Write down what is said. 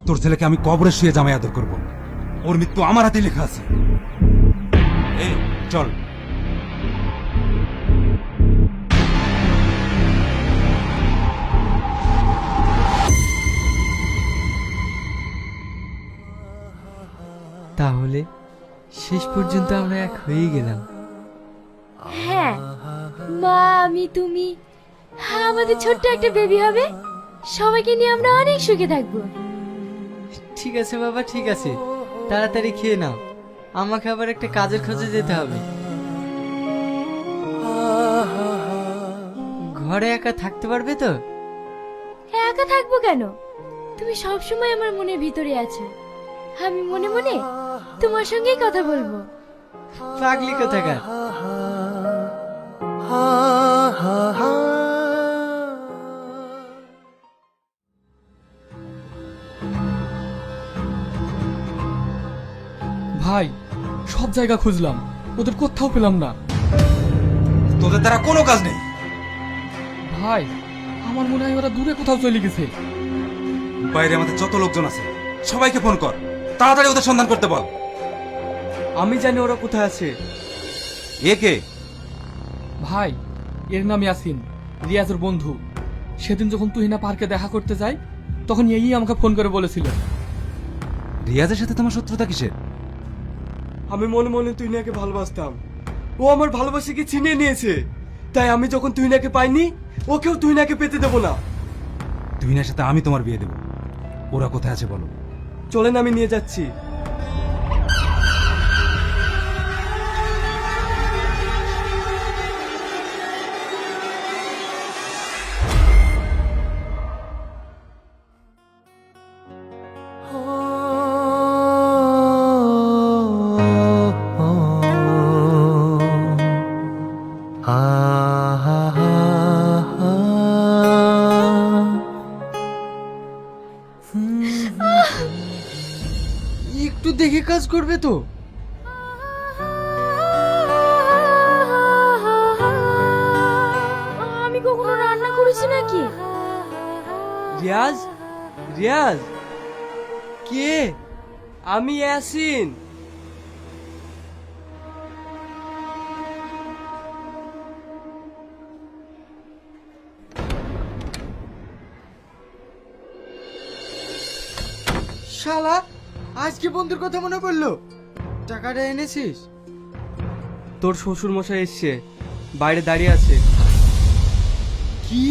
তোর ছেলেকে আমি কবরে শুয়ে জামাই আদর করব। ওর মৃত্যু আমার হাতে লেখা আছে। এই চল। তাহলে শেষ পর্যন্ত আমরা এক হয়ে গেলাম। হ্যাঁ, মা আমি তুমি, আমাদের ছোট্ট একটা বেবি হবে। সবাইকে নিয়ে আমরা অনেক সুখে থাকবো। ঠিক আছে বাবা, ঠিক আছে, তাড়াতাড়ি খেয়ে নাও, আমাকে আবার একটা কাজের খোঁজে যেতে হবে। ঘরে একা থাকতে পারবে তো? একা থাকবো কেন? তুমি সব সময় আমার মনের ভিতরে আছো। আমি মনে মনে তোমার সঙ্গেই কথা বলবো। পাগলি কোথাকার। ভাই, সব জায়গা খুঁজলাম, ওদের কোথাও পেলাম না। তোদের দ্বারা কোনো কাজ নেই। ভাই, আমার মনে হয় ওরা দূরে কোথাও চলে গেছে। বাইরে আমাদের যত লোকজন আছে সবাইকে ফোন কর, তাড়াতাড়ি ওদের সন্ধান করতে বল। আমি জানি ওরা কোথায় আছে। এ কে? ভাই, এর নাম ইয়াসিন, রিয়াজের বন্ধু। সেদিন যখন তুহিনা পার্কে দেখা করতে যাই, তখন এই আমাকে ফোন করে বলেছিল। রিয়াজের সাথে তোমার শত্রুতা কিসের? আমি মনে মনে তুহিনাকে ভালোবাসতাম, ও আমার ভালোবাসাকে ছিনিয়ে নিয়েছে। তাই আমি যখন তুহিনাকে পাইনি, ওকেও তুহিনাকে পেতে দেবো না। তুহিনার সাথে আমি তোমার বিয়ে দেব। ওরা কোথায় আছে বলো। চলেন, আমি নিয়ে যাচ্ছি। একটু দেখে কাজ করবে তো? আমি কখনো রান্না করেছি নাকি? রিয়াজ, রিয়াজ, কে? আমি ইয়াসিন। শালা, আজকে বন্ধুর কথা মনে পড়লো। টাকাটা এনেছিস? তোর শ্বশুর মশাই এসছে, বাইরে দাঁড়িয়ে আছে। কি?